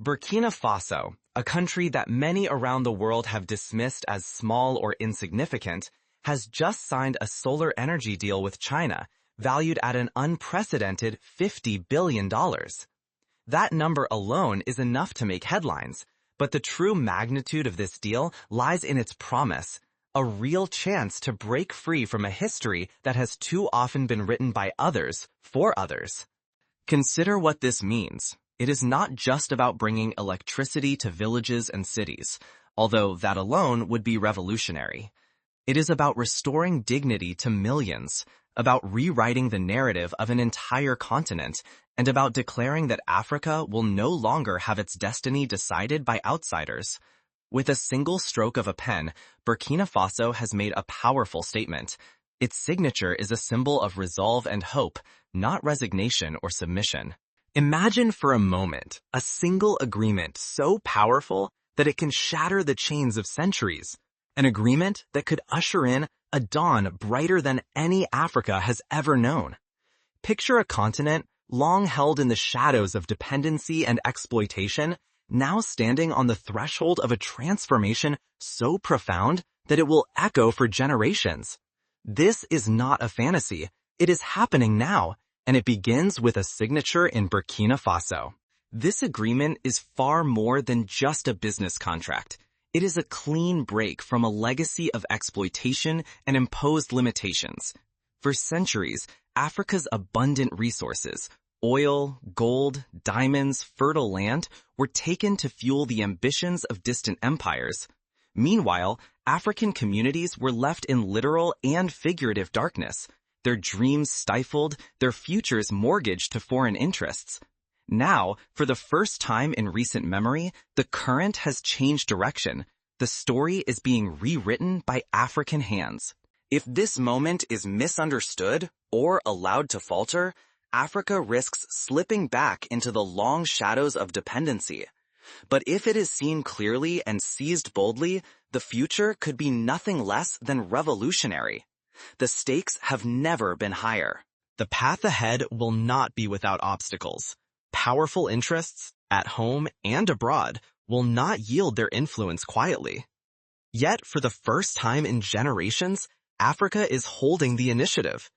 Burkina Faso, a country that many around the world have dismissed as small or insignificant, has just signed a solar energy deal with China, valued at an unprecedented $50 billion. That number alone is enough to make headlines, but the true magnitude of this deal lies in its promise, a real chance to break free from a history that has too often been written by others for others. Consider what this means. It is not just about bringing electricity to villages and cities, although that alone would be revolutionary. It is about restoring dignity to millions, about rewriting the narrative of an entire continent, and about declaring that Africa will no longer have its destiny decided by outsiders. With a single stroke of a pen, Burkina Faso has made a powerful statement. Its signature is a symbol of resolve and hope, not resignation or submission. Imagine for a moment a single agreement so powerful that it can shatter the chains of centuries. An agreement that could usher in a dawn brighter than any Africa has ever known. Picture a continent long held in the shadows of dependency and exploitation, now standing on the threshold of a transformation so profound that it will echo for generations. This is not a fantasy. It is happening now, and it begins with a signature in Burkina Faso. This agreement is far more than just a business contract. It is a clean break from a legacy of exploitation and imposed limitations. For centuries, Africa's abundant resources, oil, gold, diamonds, fertile land, were taken to fuel the ambitions of distant empires. Meanwhile, African communities were left in literal and figurative darkness, their dreams stifled, their futures mortgaged to foreign interests. Now, for the first time in recent memory, the current has changed direction. The story is being rewritten by African hands. If this moment is misunderstood or allowed to falter, Africa risks slipping back into the long shadows of dependency. But if it is seen clearly and seized boldly, the future could be nothing less than revolutionary. The stakes have never been higher. The path ahead will not be without obstacles. Powerful interests, at home and abroad, will not yield their influence quietly. Yet, for the first time in generations, Africa is holding the initiative.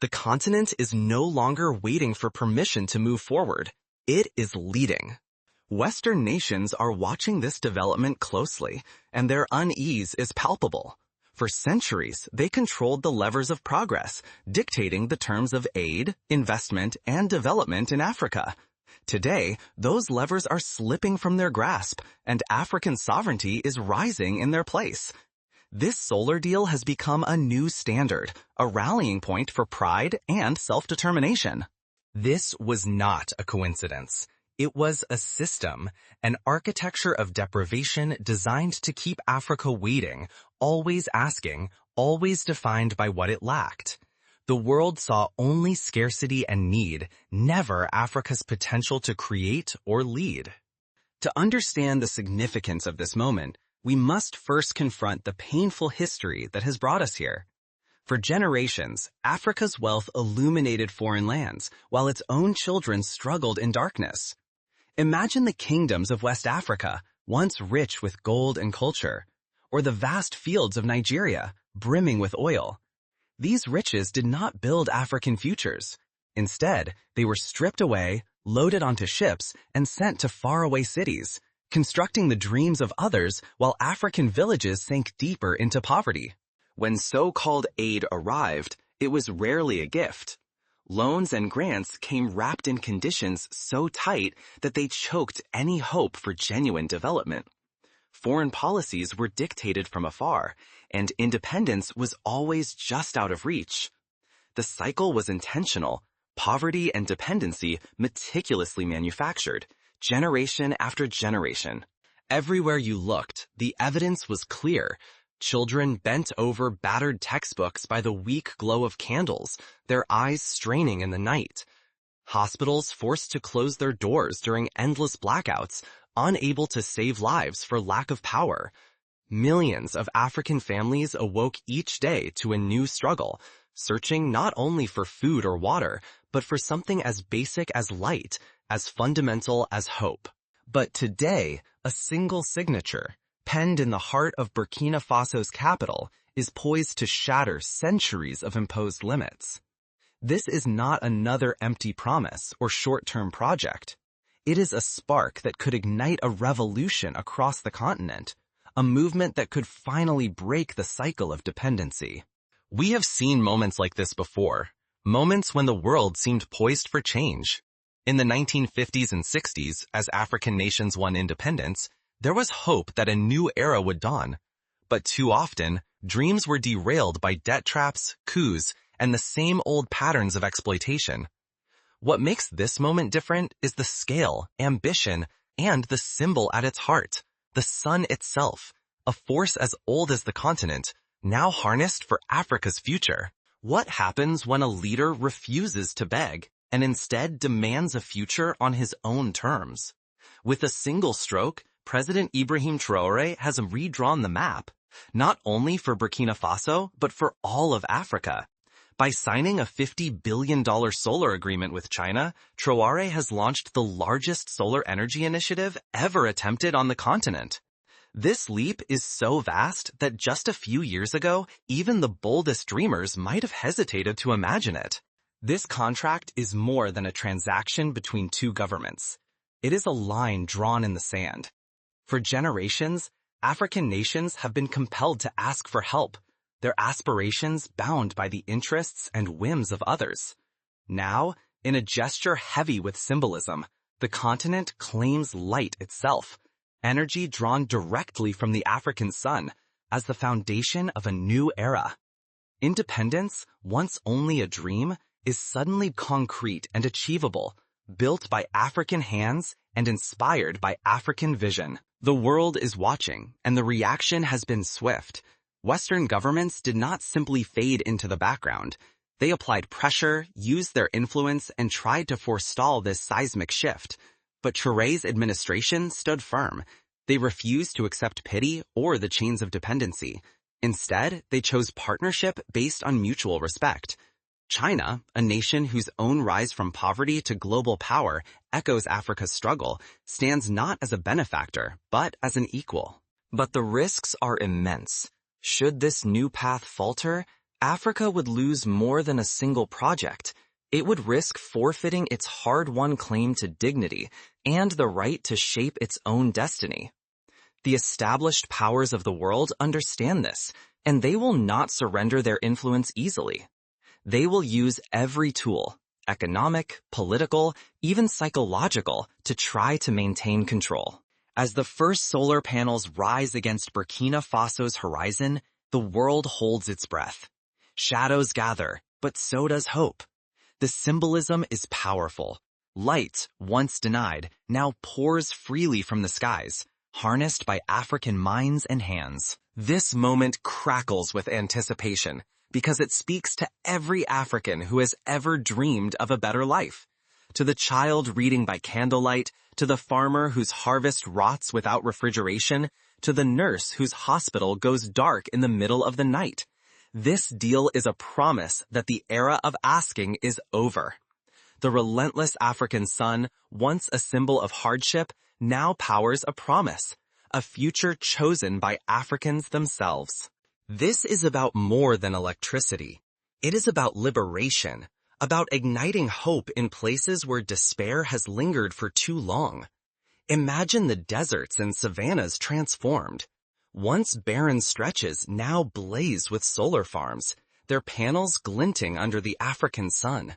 The continent is no longer waiting for permission to move forward. It is leading. Western nations are watching this development closely, and their unease is palpable. For centuries, they controlled the levers of progress, dictating the terms of aid, investment, and development in Africa. Today, those levers are slipping from their grasp, and African sovereignty is rising in their place. This solar deal has become a new standard, a rallying point for pride and self-determination. This was not a coincidence. It was a system, an architecture of deprivation designed to keep Africa waiting, always asking, always defined by what it lacked. The world saw only scarcity and need, never Africa's potential to create or lead. To understand the significance of this moment, we must first confront the painful history that has brought us here. For generations, Africa's wealth illuminated foreign lands, while its own children struggled in darkness. Imagine the kingdoms of West Africa, once rich with gold and culture, or the vast fields of Nigeria, brimming with oil. These riches did not build African futures. Instead, they were stripped away, loaded onto ships, and sent to faraway cities, constructing the dreams of others while African villages sank deeper into poverty. When so-called aid arrived, it was rarely a gift. Loans and grants came wrapped in conditions so tight that they choked any hope for genuine development. Foreign policies were dictated from afar, and independence was always just out of reach. The cycle was intentional, poverty and dependency meticulously manufactured, generation after generation. Everywhere you looked, the evidence was clear. Children bent over battered textbooks by the weak glow of candles, their eyes straining in the night. Hospitals forced to close their doors during endless blackouts, unable to save lives for lack of power. Millions of African families awoke each day to a new struggle, searching not only for food or water, but for something as basic as light, as fundamental as hope. But today, a single signature, penned in the heart of Burkina Faso's capital, is poised to shatter centuries of imposed limits. This is not another empty promise or short-term project. It is a spark that could ignite a revolution across the continent, a movement that could finally break the cycle of dependency. We have seen moments like this before, moments when the world seemed poised for change. In the 1950s and 60s, as African nations won independence, there was hope that a new era would dawn. But too often, dreams were derailed by debt traps, coups, and the same old patterns of exploitation. What makes this moment different is the scale, ambition, and the symbol at its heart, the sun itself, a force as old as the continent, now harnessed for Africa's future. What happens when a leader refuses to beg and instead demands a future on his own terms? With a single stroke, President Ibrahim Traoré has redrawn the map, not only for Burkina Faso, but for all of Africa. By signing a $50 billion solar agreement with China, Traoré has launched the largest solar energy initiative ever attempted on the continent. This leap is so vast that just a few years ago, even the boldest dreamers might have hesitated to imagine it. This contract is more than a transaction between two governments. It is a line drawn in the sand. For generations, African nations have been compelled to ask for help, their aspirations bound by the interests and whims of others. Now, in a gesture heavy with symbolism, the continent claims light itself, energy drawn directly from the African sun, as the foundation of a new era. Independence, once only a dream, is suddenly concrete and achievable, built by African hands and inspired by African vision. The world is watching, and the reaction has been swift. Western governments did not simply fade into the background. They applied pressure, used their influence, and tried to forestall this seismic shift. But Traoré's administration stood firm. They refused to accept pity or the chains of dependency. Instead, they chose partnership based on mutual respect. China, a nation whose own rise from poverty to global power echoes Africa's struggle, stands not as a benefactor, but as an equal. But the risks are immense. Should this new path falter, Africa would lose more than a single project. It would risk forfeiting its hard-won claim to dignity and the right to shape its own destiny. The established powers of the world understand this, and they will not surrender their influence easily. They will use every tool, economic, political, even psychological, to try to maintain control. As the first solar panels rise against Burkina Faso's horizon, the world holds its breath. Shadows gather, but so does hope. The symbolism is powerful. Light, once denied, now pours freely from the skies, harnessed by African minds and hands. This moment crackles with anticipation, because it speaks to every African who has ever dreamed of a better life. To the child reading by candlelight, to the farmer whose harvest rots without refrigeration, to the nurse whose hospital goes dark in the middle of the night. This deal is a promise that the era of asking is over. The relentless African sun, once a symbol of hardship, now powers a promise, a future chosen by Africans themselves. This is about more than electricity. It is about liberation, about igniting hope in places where despair has lingered for too long. Imagine the deserts and savannas transformed. Once barren stretches now blaze with solar farms, their panels glinting under the African sun.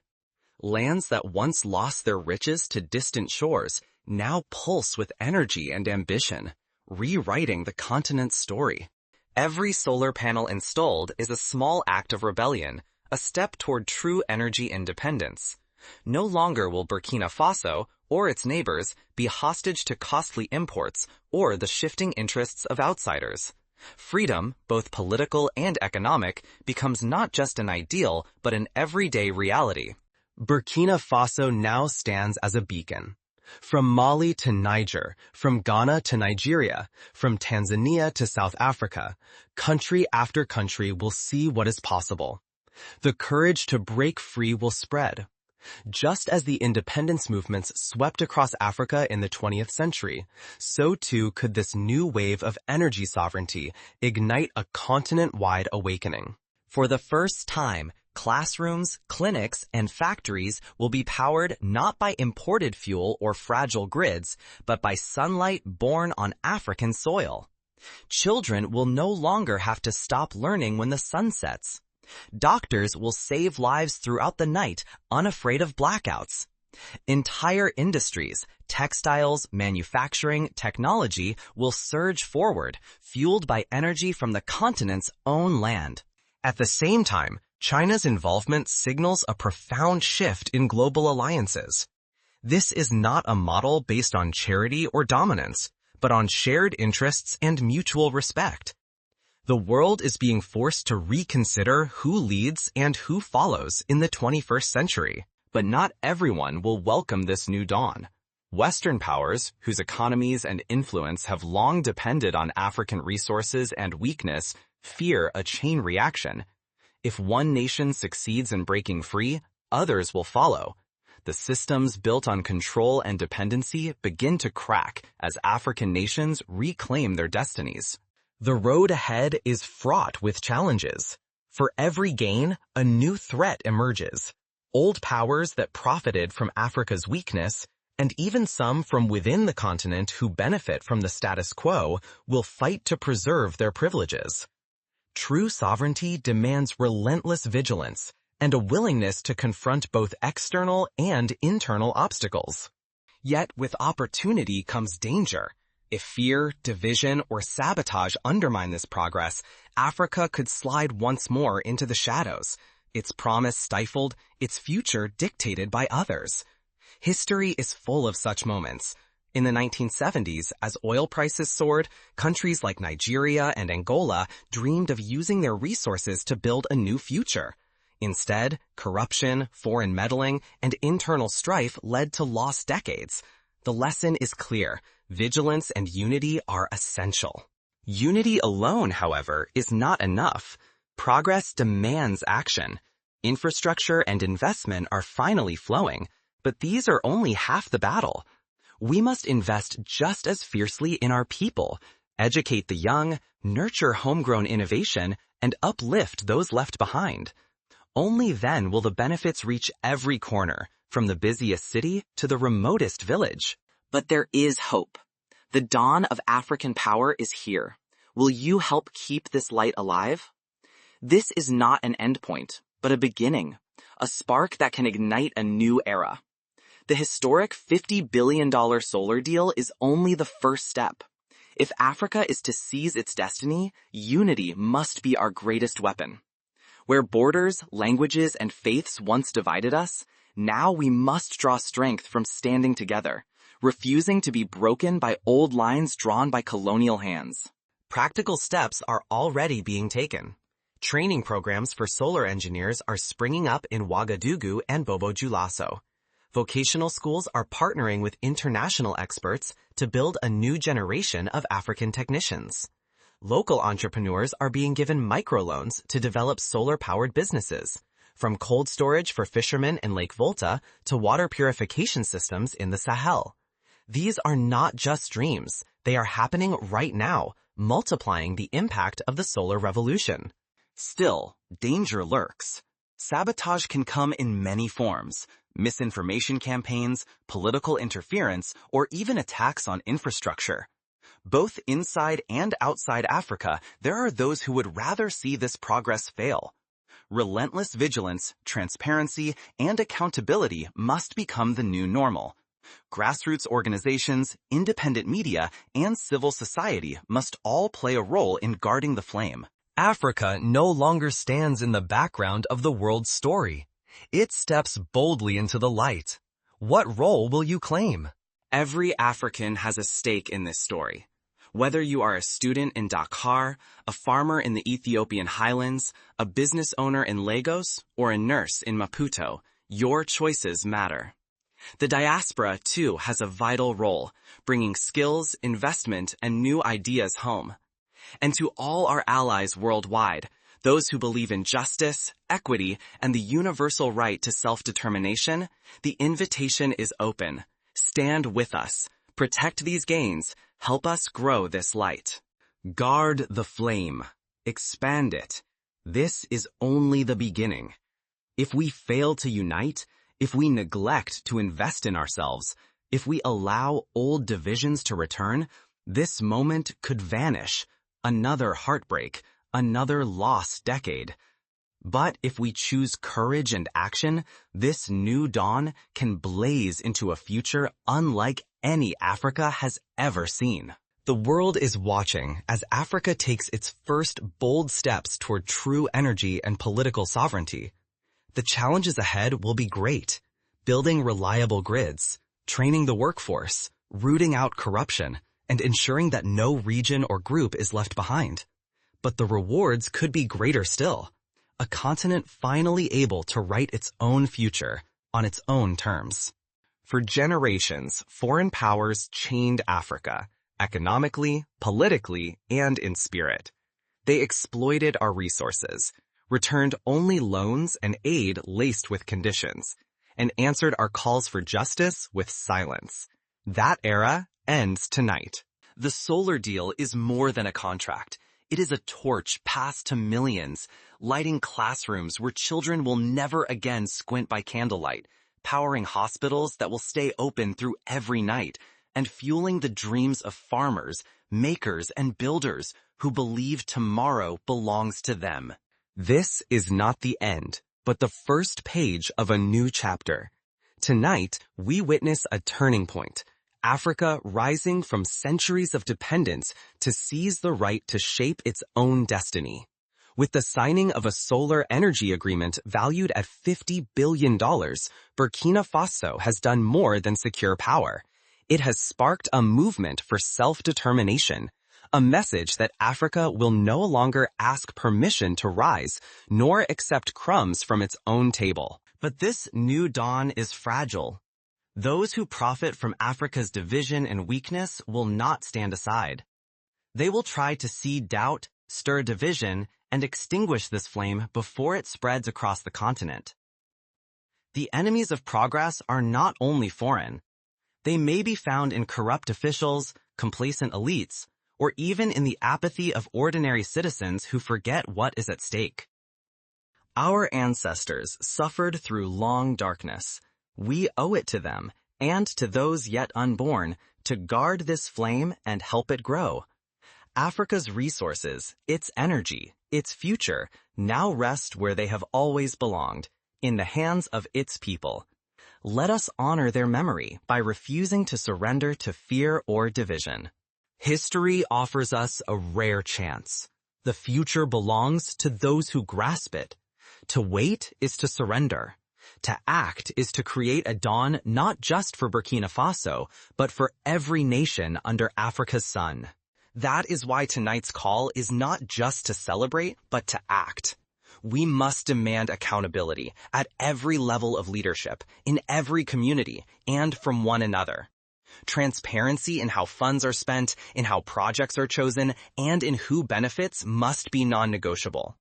Lands that once lost their riches to distant shores now pulse with energy and ambition, rewriting the continent's story. Every solar panel installed is a small act of rebellion, a step toward true energy independence. No longer will Burkina Faso, or its neighbors, be hostage to costly imports or the shifting interests of outsiders. Freedom, both political and economic, becomes not just an ideal, but an everyday reality. Burkina Faso now stands as a beacon. From Mali to Niger, from Ghana to Nigeria, from Tanzania to South Africa, country after country will see what is possible. The courage to break free will spread. Just as the independence movements swept across Africa in the 20th century, so too could this new wave of energy sovereignty ignite a continent-wide awakening. For the first time, classrooms, clinics, and factories will be powered not by imported fuel or fragile grids, but by sunlight born on African soil. Children will no longer have to stop learning when the sun sets. Doctors will save lives throughout the night, unafraid of blackouts. Entire industries, textiles, manufacturing, technology will surge forward, fueled by energy from the continent's own land. At the same time, China's involvement signals a profound shift in global alliances. This is not a model based on charity or dominance, but on shared interests and mutual respect. The world is being forced to reconsider who leads and who follows in the 21st century. But not everyone will welcome this new dawn. Western powers, whose economies and influence have long depended on African resources and weakness, fear a chain reaction. If one nation succeeds in breaking free, others will follow. The systems built on control and dependency begin to crack as African nations reclaim their destinies. The road ahead is fraught with challenges. For every gain, a new threat emerges. Old powers that profited from Africa's weakness, and even some from within the continent who benefit from the status quo, will fight to preserve their privileges. True sovereignty demands relentless vigilance and a willingness to confront both external and internal obstacles. Yet with opportunity comes danger. If fear, division, or sabotage undermine this progress, Africa could slide once more into the shadows, its promise stifled, its future dictated by others. History is full of such moments. In the 1970s, as oil prices soared, countries like Nigeria and Angola dreamed of using their resources to build a new future. Instead, corruption, foreign meddling, and internal strife led to lost decades. The lesson is clear. Vigilance and unity are essential. Unity alone, however, is not enough. Progress demands action. Infrastructure and investment are finally flowing, but these are only half the battle. We must invest just as fiercely in our people, educate the young, nurture homegrown innovation, and uplift those left behind. Only then will the benefits reach every corner, from the busiest city to the remotest village. But there is hope. The dawn of African power is here. Will you help keep this light alive? This is not an endpoint, but a beginning, a spark that can ignite a new era. The historic $50 billion solar deal is only the first step. If Africa is to seize its destiny, unity must be our greatest weapon. Where borders, languages, and faiths once divided us, now we must draw strength from standing together, refusing to be broken by old lines drawn by colonial hands. Practical steps are already being taken. Training programs for solar engineers are springing up in Ouagadougou and Bobo-Dioulasso. Vocational schools are partnering with international experts to build a new generation of African technicians. Local entrepreneurs are being given microloans to develop solar-powered businesses, from cold storage for fishermen in Lake Volta to water purification systems in the Sahel. These are not just dreams. They are happening right now, multiplying the impact of the solar revolution. Still, danger lurks. Sabotage can come in many forms: misinformation campaigns, political interference, or even attacks on infrastructure. Both inside and outside Africa, there are those who would rather see this progress fail. Relentless vigilance, transparency, and accountability must become the new normal. Grassroots organizations, independent media, and civil society must all play a role in guarding the flame. Africa no longer stands in the background of the world's story. It steps boldly into the light. What role will you claim? Every African has a stake in this story. Whether you are a student in Dakar, a farmer in the Ethiopian highlands, a business owner in Lagos, or a nurse in Maputo, your choices matter. The diaspora, too, has a vital role, bringing skills, investment, and new ideas home. And to all our allies worldwide, those who believe in justice, equity, and the universal right to self-determination, the invitation is open. Stand with us. Protect these gains. Help us grow this light. Guard the flame. Expand it. This is only the beginning. If we fail to unite, if we neglect to invest in ourselves, if we allow old divisions to return, this moment could vanish. Another heartbreak, another lost decade. But if we choose courage and action, this new dawn can blaze into a future unlike any Africa has ever seen. The world is watching as Africa takes its first bold steps toward true energy and political sovereignty. The challenges ahead will be great. Building reliable grids, training the workforce, rooting out corruption, and ensuring that no region or group is left behind. But the rewards could be greater still. A continent finally able to write its own future on its own terms. For generations, foreign powers chained Africa, economically, politically, and in spirit. They exploited our resources, returned only loans and aid laced with conditions, and answered our calls for justice with silence. That era ends tonight. The solar deal is more than a contract. It is a torch passed to millions, lighting classrooms where children will never again squint by candlelight, powering hospitals that will stay open through every night, and fueling the dreams of farmers, makers, and builders who believe tomorrow belongs to them. This is not the end, but the first page of a new chapter. Tonight, we witness a turning point. Africa rising from centuries of dependence to seize the right to shape its own destiny. With the signing of a solar energy agreement valued at $50 billion, Burkina Faso has done more than secure power. It has sparked a movement for self-determination, a message that Africa will no longer ask permission to rise, nor accept crumbs from its own table. But this new dawn is fragile. Those who profit from Africa's division and weakness will not stand aside. They will try to seed doubt, stir division, and extinguish this flame before it spreads across the continent. The enemies of progress are not only foreign. They may be found in corrupt officials, complacent elites, or even in the apathy of ordinary citizens who forget what is at stake. Our ancestors suffered through long darkness. We owe it to them, and to those yet unborn, to guard this flame and help it grow. Africa's resources, its energy, its future, now rest where they have always belonged, in the hands of its people. Let us honor their memory by refusing to surrender to fear or division. History offers us a rare chance. The future belongs to those who grasp it. To wait is to surrender. To act is to create a dawn not just for Burkina Faso, but for every nation under Africa's sun. That is why tonight's call is not just to celebrate, but to act. We must demand accountability at every level of leadership, in every community, and from one another. Transparency in how funds are spent, in how projects are chosen, and in who benefits must be non-negotiable.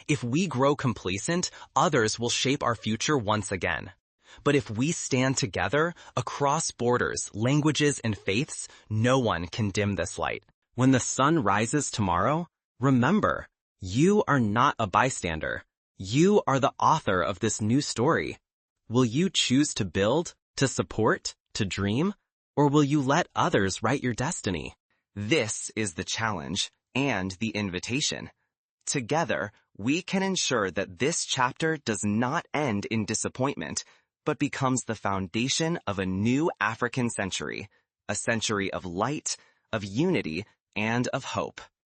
If we grow complacent, others will shape our future once again. But if we stand together, across borders, languages, and faiths, no one can dim this light. When the sun rises tomorrow, remember, you are not a bystander. You are the author of this new story. Will you choose to build, to support, to dream, or will you let others write your destiny? This is the challenge and the invitation. Together, we can ensure that this chapter does not end in disappointment, but becomes the foundation of a new African century, a century of light, of unity, and of hope.